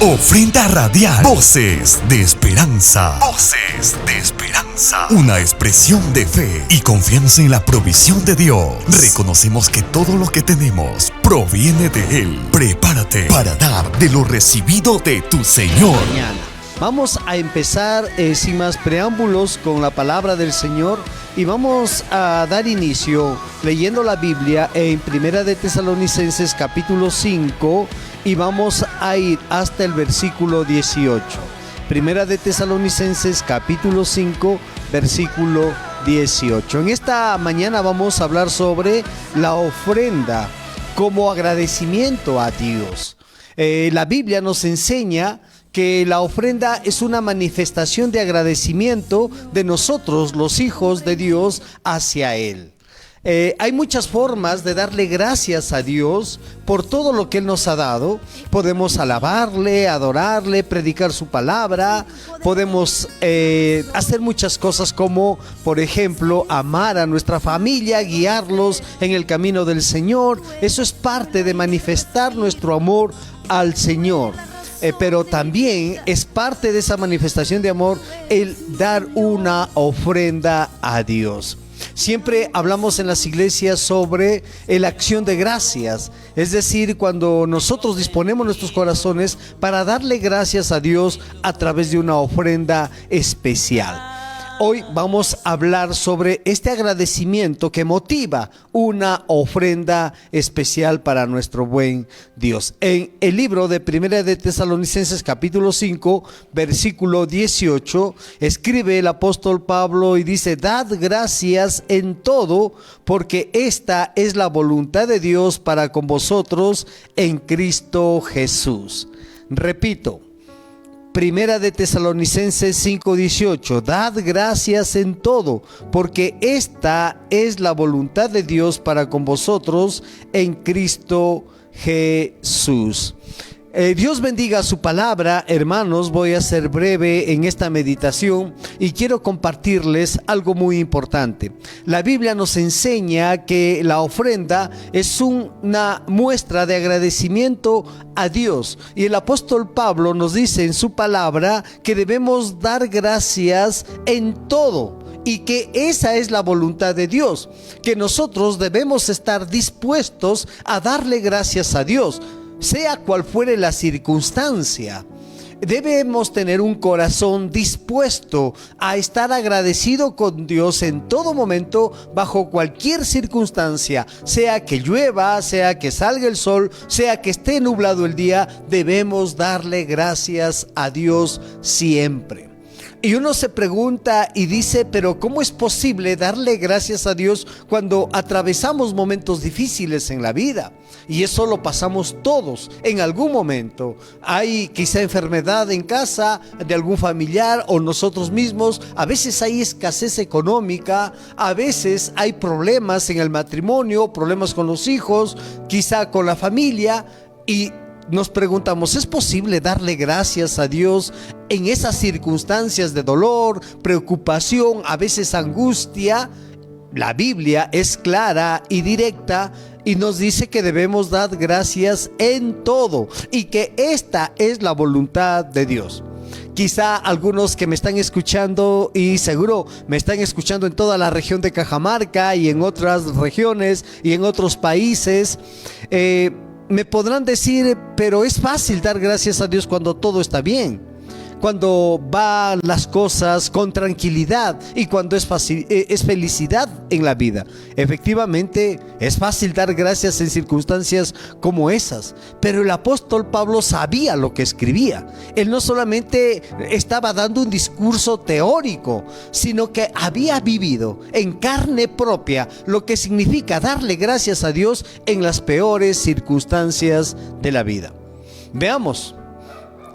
Ofrenda radial. Voces de esperanza. Voces de esperanza. Una expresión de fe y confianza en la provisión de Dios. Reconocemos que todo lo que tenemos proviene de Él. Prepárate para dar de lo recibido de tu Señor. Vamos a empezar sin más preámbulos con la palabra del Señor y vamos a dar inicio leyendo la Biblia en Primera de Tesalonicenses capítulo 5 y vamos a ir hasta el versículo 18. Primera de Tesalonicenses capítulo 5 versículo 18. En esta mañana vamos a hablar sobre la ofrenda como agradecimiento a Dios. La Biblia nos enseña que la ofrenda es una manifestación de agradecimiento de nosotros, los hijos de Dios, hacia Él. Hay muchas formas de darle gracias a Dios por todo lo que Él nos ha dado. Podemos alabarle, adorarle, predicar su palabra. Podemos hacer muchas cosas como, por ejemplo, amar a nuestra familia, guiarlos en el camino del Señor. Eso es parte de manifestar nuestro amor al Señor. Pero también es parte de esa manifestación de amor el dar una ofrenda a Dios. Siempre hablamos en las iglesias sobre la acción de gracias, es decir, cuando nosotros disponemos nuestros corazones para darle gracias a Dios a través de una ofrenda especial. Hoy vamos a hablar sobre este agradecimiento que motiva una ofrenda especial para nuestro buen Dios. En el libro de Primera de Tesalonicenses capítulo 5 versículo 18 escribe el apóstol Pablo y dice: dad gracias en todo, porque esta es la voluntad de Dios para con vosotros en Cristo Jesús. Repito, Primera de Tesalonicenses 5:18, dad gracias en todo, porque esta es la voluntad de Dios para con vosotros en Cristo Jesús. Dios bendiga su palabra, hermanos. Voy a ser breve en esta meditación y quiero compartirles algo muy importante. La Biblia nos enseña que la ofrenda es una muestra de agradecimiento a Dios, y el apóstol Pablo nos dice en su palabra que debemos dar gracias en todo, y que esa es la voluntad de Dios, que nosotros debemos estar dispuestos a darle gracias a Dios, sea cual fuere la circunstancia. Debemos tener un corazón dispuesto a estar agradecido con Dios en todo momento, bajo cualquier circunstancia, sea que llueva, sea que salga el sol, sea que esté nublado el día. Debemos darle gracias a Dios siempre. Y uno se pregunta y dice, pero ¿cómo es posible darle gracias a Dios cuando atravesamos momentos difíciles en la vida? Y eso lo pasamos todos en algún momento. Hay quizá enfermedad en casa de algún familiar o nosotros mismos. A veces hay escasez económica, a veces hay problemas en el matrimonio, problemas con los hijos, quizá con la familia, y nos preguntamos, ¿es posible darle gracias a Dios en esas circunstancias de dolor, preocupación, a veces angustia? La Biblia es clara y directa y nos dice que debemos dar gracias en todo y que esta es la voluntad de Dios. Quizá algunos que me están escuchando, y seguro me están escuchando en toda la región de Cajamarca y en otras regiones y en otros países, me podrán decir, pero es fácil dar gracias a Dios cuando todo está bien, cuando van las cosas con tranquilidad y cuando es felicidad en la vida. Efectivamente, es fácil dar gracias en circunstancias como esas, pero el apóstol Pablo sabía lo que escribía. Él no solamente estaba dando un discurso teórico, sino que había vivido en carne propia lo que significa darle gracias a Dios en las peores circunstancias de la vida. Veamos.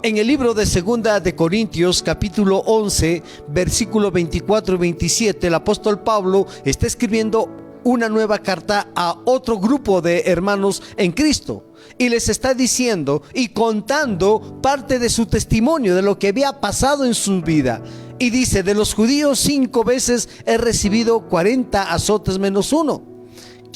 En el libro de Segunda de Corintios, capítulo 11, versículo 24 y 27, el apóstol Pablo está escribiendo una nueva carta a otro grupo de hermanos en Cristo. Y les está diciendo y contando parte de su testimonio, de lo que había pasado en su vida. Y dice, de los judíos 5 veces he recibido 40 azotes menos uno.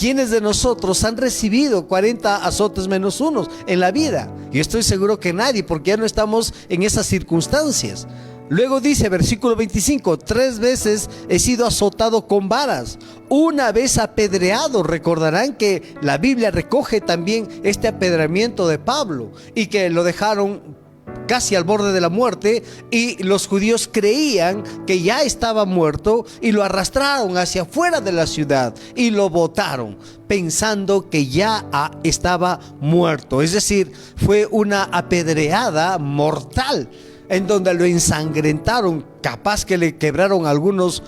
¿Quiénes de nosotros han recibido 40 azotes menos unos en la vida? Yo estoy seguro que nadie, porque ya no estamos en esas circunstancias. Luego dice, versículo 25, 3 veces he sido azotado con varas, una vez apedreado. Recordarán que la Biblia recoge también este apedreamiento de Pablo y que lo dejaron casi al borde de la muerte, y los judíos creían que ya estaba muerto y lo arrastraron hacia afuera de la ciudad y lo botaron pensando que ya estaba muerto. Es decir, fue una apedreada mortal en donde lo ensangrentaron, capaz que le quebraron algunos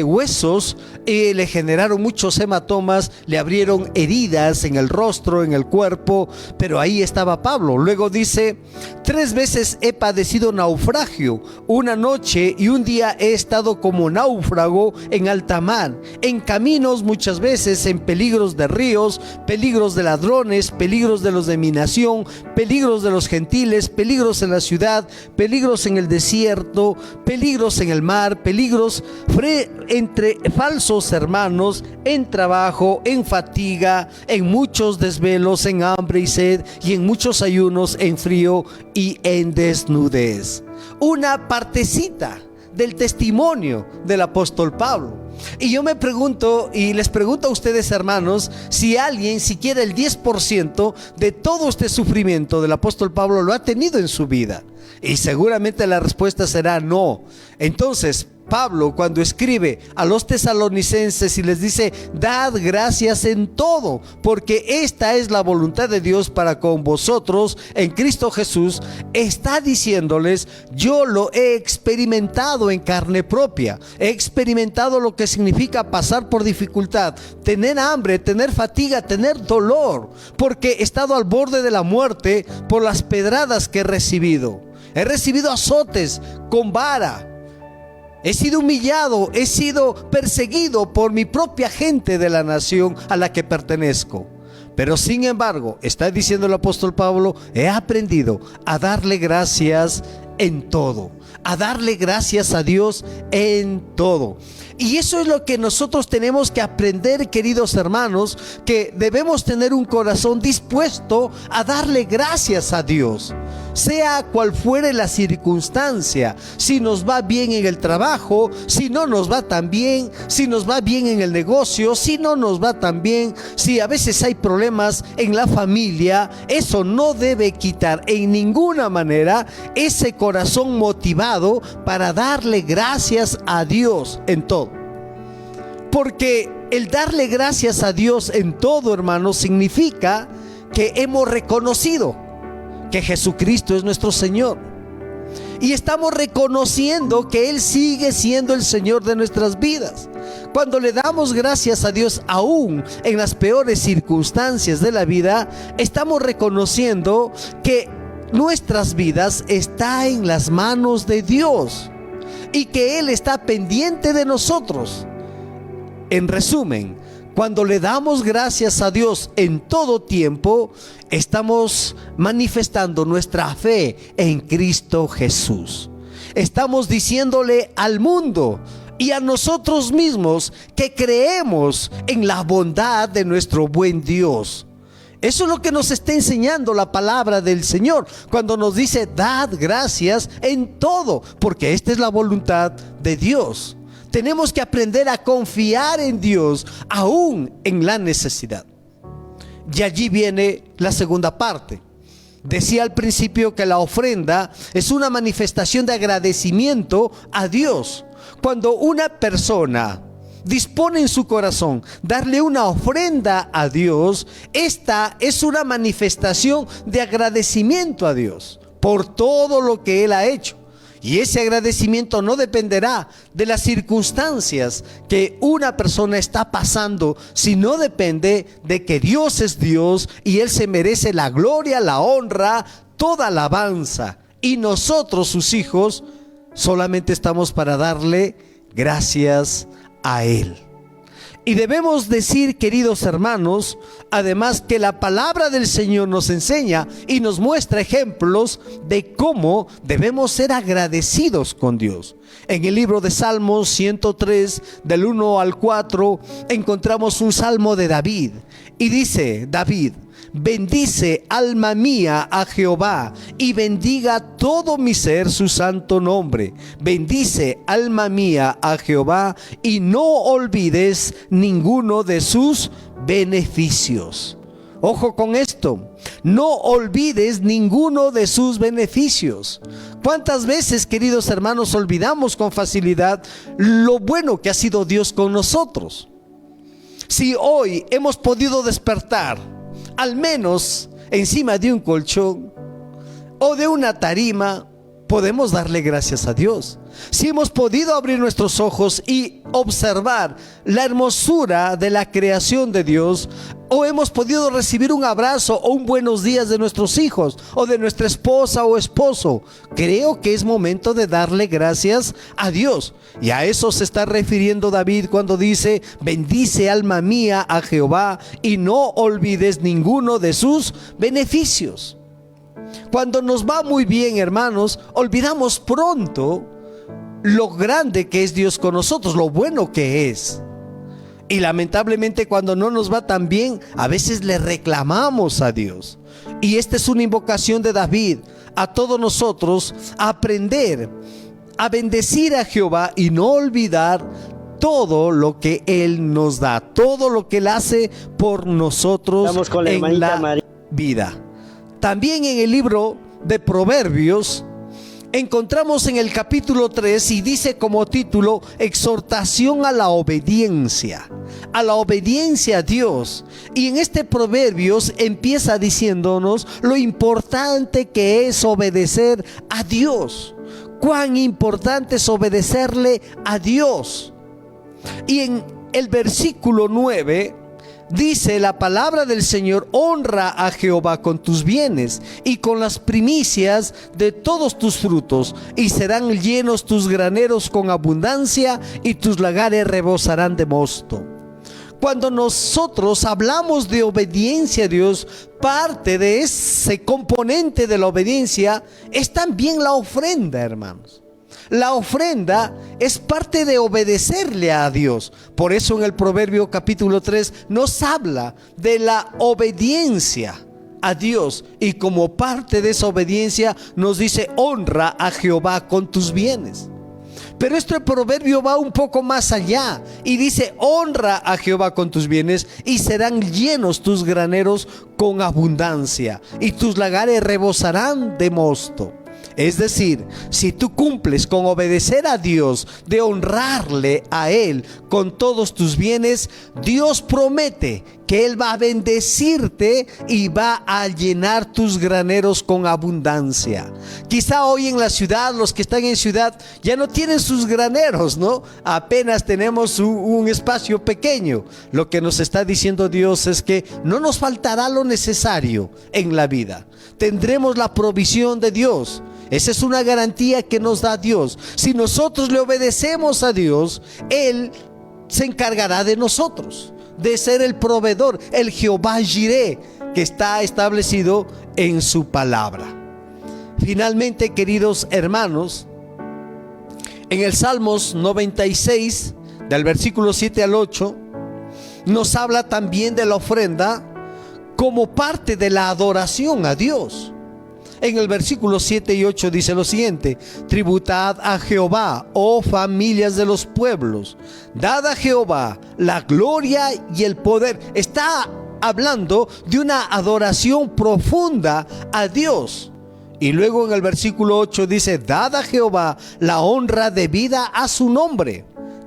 huesos y le generaron muchos hematomas, le abrieron heridas en el rostro, en el cuerpo, pero ahí estaba Pablo. Luego dice, 3 veces he padecido naufragio, una noche y un día he estado como náufrago en alta mar, en caminos muchas veces, en peligros de ríos, peligros de ladrones, peligros de los de mi nación, peligros de los gentiles, peligros en la ciudad, peligros en el desierto, peligros en el mar, peligros entre falsos hermanos, en trabajo, en fatiga, en muchos desvelos, en hambre y sed, y en muchos ayunos, en frío y en desnudez. Una partecita del testimonio del apóstol Pablo. Y yo me pregunto, y les pregunto a ustedes, hermanos, si alguien, siquiera el 10% de todo este sufrimiento del apóstol Pablo lo ha tenido en su vida. Y seguramente la respuesta será no. Entonces, Pablo, cuando escribe a los tesalonicenses y les dice, dad gracias en todo, porque esta es la voluntad de Dios para con vosotros en Cristo Jesús, está diciéndoles, yo lo he experimentado en carne propia, he experimentado lo que significa pasar por dificultad, tener hambre, tener fatiga, tener dolor, porque he estado al borde de la muerte por las pedradas que he recibido. He recibido azotes con vara. He sido humillado, he sido perseguido por mi propia gente de la nación a la que pertenezco. Pero sin embargo, está diciendo el apóstol Pablo, he aprendido a darle gracias en todo, a darle gracias a Dios en todo. Y eso es lo que nosotros tenemos que aprender, queridos hermanos, que debemos tener un corazón dispuesto a darle gracias a Dios, sea cual fuere la circunstancia. Si nos va bien en el trabajo, si no nos va tan bien, si nos va bien en el negocio, si no nos va tan bien, si a veces hay problemas en la familia, eso no debe quitar en ninguna manera ese corazón motivado para darle gracias a Dios en todo. Porque el darle gracias a Dios en todo, hermanos, significa que hemos reconocido que Jesucristo es nuestro Señor. Y estamos reconociendo que Él sigue siendo el Señor de nuestras vidas. Cuando le damos gracias a Dios aún en las peores circunstancias de la vida, estamos reconociendo que nuestras vidas están en las manos de Dios y que Él está pendiente de nosotros. En resumen, cuando le damos gracias a Dios en todo tiempo, estamos manifestando nuestra fe en Cristo Jesús. Estamos diciéndole al mundo y a nosotros mismos que creemos en la bondad de nuestro buen Dios. Eso es lo que nos está enseñando la palabra del Señor cuando nos dice, dad gracias en todo, porque esta es la voluntad de Dios. Tenemos que aprender a confiar en Dios aún en la necesidad. Y allí viene la segunda parte. Decía al principio que la ofrenda es una manifestación de agradecimiento a Dios. Cuando una persona dispone en su corazón darle una ofrenda a Dios, esta es una manifestación de agradecimiento a Dios por todo lo que Él ha hecho. Y ese agradecimiento no dependerá de las circunstancias que una persona está pasando, sino depende de que Dios es Dios y Él se merece la gloria, la honra, toda alabanza. Y nosotros, sus hijos, solamente estamos para darle gracias a Él. Y debemos decir, queridos hermanos, además que la palabra del Señor nos enseña y nos muestra ejemplos de cómo debemos ser agradecidos con Dios. En el libro de Salmos 103, del 1 al 4, encontramos un salmo de David. Y dice David: bendice, alma mía, a Jehová, y bendiga todo mi ser su santo nombre. Bendice, alma mía, a Jehová, y no olvides ninguno de sus beneficios. Ojo con esto, no olvides ninguno de sus beneficios. ¿Cuántas veces, queridos hermanos, olvidamos con facilidad lo bueno que ha sido Dios con nosotros? Si hoy hemos podido despertar, al menos encima de un colchón o de una tarima, podemos darle gracias a Dios. Si hemos podido abrir nuestros ojos y observar la hermosura de la creación de Dios, o hemos podido recibir un abrazo o un buenos días de nuestros hijos o de nuestra esposa o esposo, creo que es momento de darle gracias a Dios. Y a eso se está refiriendo David cuando dice: bendice, alma mía, a Jehová, y no olvides ninguno de sus beneficios. Cuando nos va muy bien, hermanos, olvidamos pronto lo grande que es Dios con nosotros, lo bueno que es. Y lamentablemente, cuando no nos va tan bien, a veces le reclamamos a Dios. Y esta es una invocación de David a todos nosotros: a aprender a bendecir a Jehová y no olvidar todo lo que Él nos da, todo lo que Él hace por nosotros en la vida. También en el libro de Proverbios encontramos en el capítulo 3, y dice como título: exhortación a la obediencia a Dios. Y en este Proverbios empieza diciéndonos lo importante que es obedecer a Dios. Cuán importante es obedecerle a Dios. Y en el versículo 9 dice la palabra del Señor: honra a Jehová con tus bienes y con las primicias de todos tus frutos, y serán llenos tus graneros con abundancia, y tus lagares rebosarán de mosto. Cuando nosotros hablamos de obediencia a Dios, parte de ese componente de la obediencia es también la ofrenda, hermanos. La ofrenda es parte de obedecerle a Dios. Por eso en el Proverbio capítulo 3 nos habla de la obediencia a Dios, y como parte de esa obediencia nos dice: honra a Jehová con tus bienes. Pero este proverbio va un poco más allá y dice: honra a Jehová con tus bienes, y serán llenos tus graneros con abundancia, y tus lagares rebosarán de mosto. Es decir, si tú cumples con obedecer a Dios, de honrarle a Él con todos tus bienes, Dios promete que Él va a bendecirte y va a llenar tus graneros con abundancia. Quizá hoy en la ciudad, los que están en ciudad ya no tienen sus graneros, ¿no? Apenas tenemos un espacio pequeño. Lo que nos está diciendo Dios es que no nos faltará lo necesario en la vida. Tendremos la provisión de Dios. Esa es una garantía que nos da Dios. Si nosotros le obedecemos a Dios, Él se encargará de nosotros, de ser el proveedor, el Jehová Jireh, que está establecido en su palabra. Finalmente, queridos hermanos, en el Salmos 96, del versículo 7 al 8, nos habla también de la ofrenda como parte de la adoración a Dios. En el versículo 7 y 8 dice lo siguiente: tributad a Jehová, oh familias de los pueblos, dad a Jehová la gloria y el poder. Está hablando de una adoración profunda a Dios. Y luego en el versículo 8 dice: dad a Jehová la honra debida a su nombre,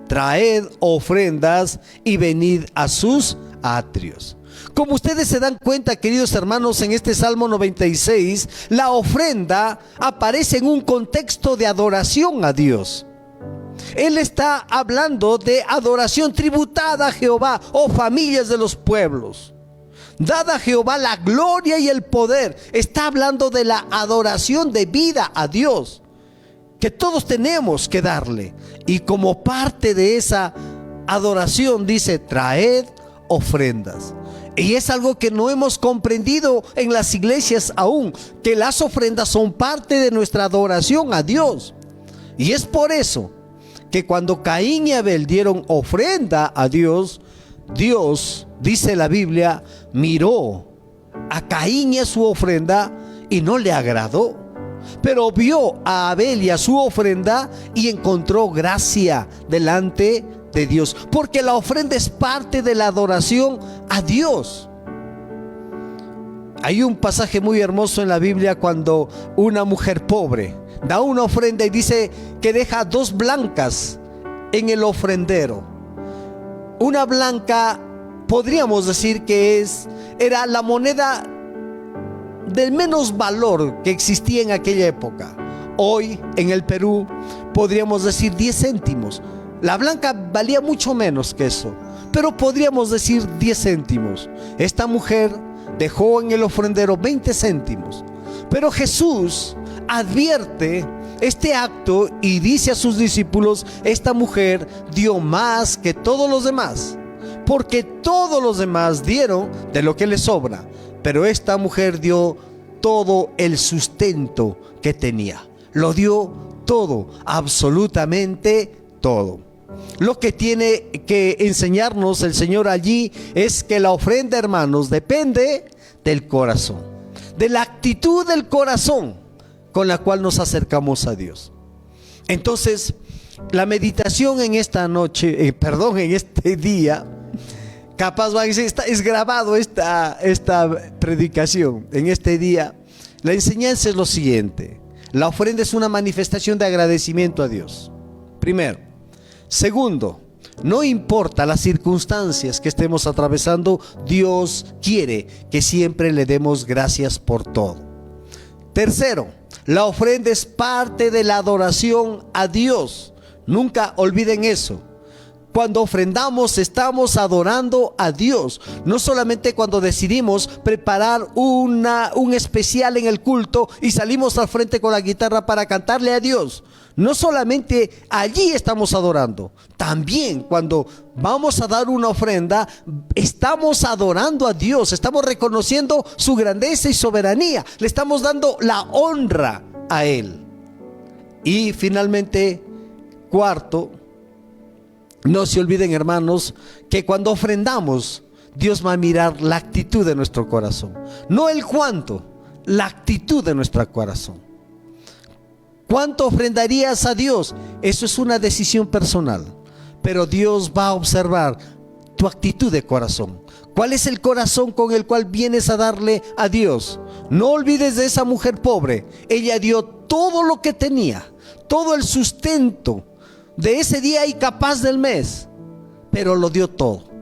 traed ofrendas y venid a sus atrios. Como ustedes se dan cuenta, queridos hermanos, en este Salmo 96, la ofrenda aparece en un contexto de adoración a Dios. Él está hablando de adoración tributada a Jehová, oh familias de los pueblos. Dad a Jehová la gloria y el poder. Está hablando de la adoración debida a Dios, que todos tenemos que darle. Y como parte de esa adoración dice: traed ofrendas. Y es algo que no hemos comprendido en las iglesias aún, que las ofrendas son parte de nuestra adoración a Dios. Y es por eso que cuando Caín y Abel dieron ofrenda a Dios, Dios, dice la Biblia, miró a Caín y a su ofrenda y no le agradó. Pero vio a Abel y a su ofrenda y encontró gracia delante de Dios, porque la ofrenda es parte de la adoración a Dios. Hay un pasaje muy hermoso en la Biblia cuando una mujer pobre da una ofrenda y dice que deja 2 blancas en el ofrendero. Una blanca, podríamos decir que era la moneda del menos valor que existía en aquella época. Hoy en el Perú podríamos decir 10 céntimos. La blanca valía mucho menos que eso, pero podríamos decir 10 céntimos. Esta mujer dejó en el ofrendero 20 céntimos. Pero Jesús advierte este acto y dice a sus discípulos: esta mujer dio más que todos los demás, porque todos los demás dieron de lo que les sobra, pero esta mujer dio todo el sustento que tenía. Lo dio todo, absolutamente todo. Lo que tiene que enseñarnos el Señor allí es que la ofrenda, hermanos, depende del corazón, de la actitud del corazón con la cual nos acercamos a Dios. Entonces, la meditación en esta noche, en este día, capaz van a decir, es grabado esta predicación en este día. La enseñanza es lo siguiente: la ofrenda es una manifestación de agradecimiento a Dios, primero. Segundo, no importa las circunstancias que estemos atravesando, Dios quiere que siempre le demos gracias por todo. Tercero, la ofrenda es parte de la adoración a Dios. Nunca olviden eso. Cuando ofrendamos, estamos adorando a Dios. No solamente cuando decidimos preparar un especial en el culto y salimos al frente con la guitarra para cantarle a Dios. No solamente allí estamos adorando. También cuando vamos a dar una ofrenda, estamos adorando a Dios. Estamos reconociendo su grandeza y soberanía. Le estamos dando la honra a Él. Y finalmente, cuarto, no se olviden, hermanos, que cuando ofrendamos, Dios va a mirar la actitud de nuestro corazón. No el cuánto, la actitud de nuestro corazón. ¿Cuánto ofrendarías a Dios? Eso es una decisión personal. Pero Dios va a observar tu actitud de corazón. ¿Cuál es el corazón con el cual vienes a darle a Dios? No olvides de esa mujer pobre. Ella dio todo lo que tenía, todo el sustento de ese día y capaz del mes, pero lo dio todo.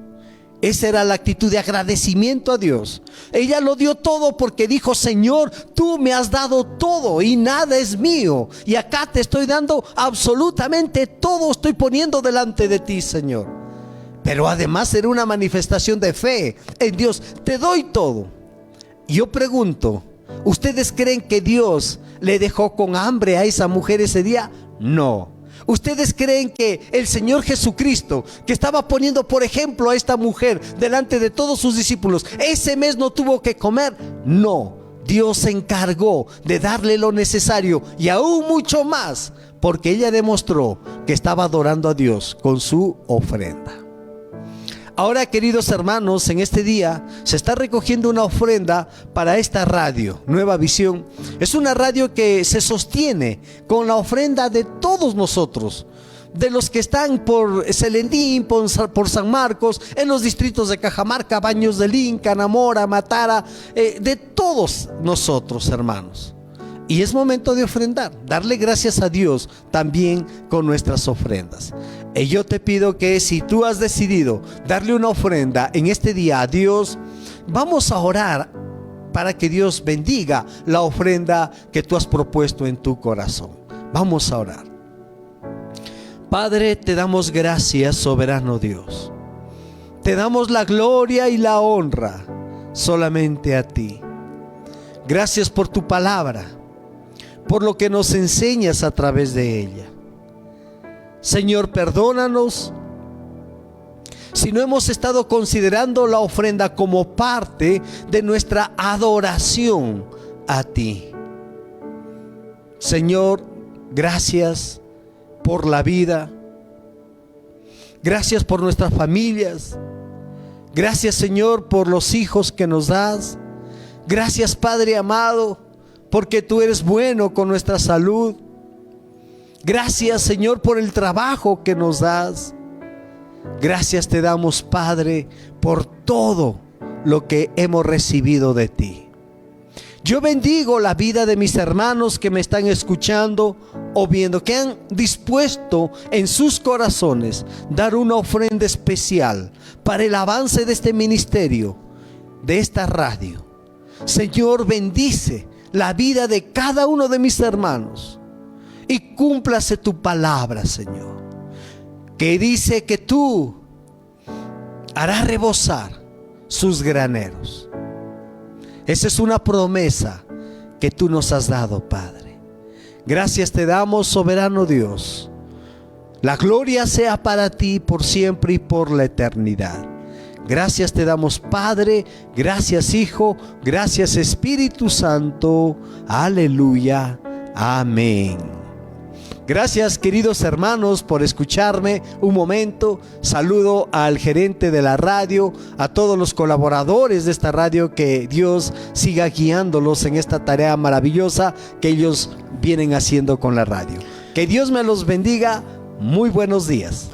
Esa era la actitud de agradecimiento a Dios. Ella lo dio todo porque dijo: Señor, tú me has dado todo y nada es mío, y acá te estoy dando absolutamente todo, estoy poniendo delante de ti, Señor. Pero además era una manifestación de fe en Dios. Te doy todo. Yo pregunto, ¿ustedes creen que Dios le dejó con hambre a esa mujer ese día? No. ¿Ustedes creen que el Señor Jesucristo, que estaba poniendo por ejemplo a esta mujer delante de todos sus discípulos, ese mes no tuvo que comer? No. Dios se encargó de darle lo necesario y aún mucho más, porque ella demostró que estaba adorando a Dios con su ofrenda. Ahora, queridos hermanos, en este día se está recogiendo una ofrenda para esta radio, Nueva Visión. Es una radio que se sostiene con la ofrenda de todos nosotros, de los que están por Celendín, por San Marcos, en los distritos de Cajamarca, Baños del Inca, Namora, Matara, de todos nosotros, hermanos. Y es momento de ofrendar, darle gracias a Dios también con nuestras ofrendas. Y yo te pido que si tú has decidido darle una ofrenda en este día a Dios, vamos a orar para que Dios bendiga la ofrenda que tú has propuesto en tu corazón. Vamos a orar. Padre, te damos gracias, soberano Dios. Te damos la gloria y la honra solamente a ti. Gracias por tu palabra, por lo que nos enseñas a través de ella. Señor, perdónanos si no hemos estado considerando la ofrenda como parte de nuestra adoración a ti. Señor, gracias por la vida. Gracias por nuestras familias. Gracias, Señor, por los hijos que nos das. Gracias, Padre amado, porque tú eres bueno con nuestra salud. Gracias, Señor, por el trabajo que nos das. Gracias te damos, Padre, por todo lo que hemos recibido de ti. Yo bendigo la vida de mis hermanos que me están escuchando o viendo, que han dispuesto en sus corazones dar una ofrenda especial para el avance de este ministerio, de esta radio. Señor, bendice la vida de cada uno de mis hermanos y cúmplase tu palabra, Señor, que dice que tú harás rebosar sus graneros. Esa es una promesa que tú nos has dado, Padre. Gracias te damos, soberano Dios. La gloria sea para ti por siempre y por la eternidad. Gracias te damos, Padre. Gracias, Hijo. Gracias, Espíritu Santo. Aleluya. Amén. Gracias, queridos hermanos, por escucharme un momento. Saludo al gerente de la radio, a todos los colaboradores de esta radio, que Dios siga guiándolos en esta tarea maravillosa que ellos vienen haciendo con la radio. Que Dios me los bendiga. Muy buenos días.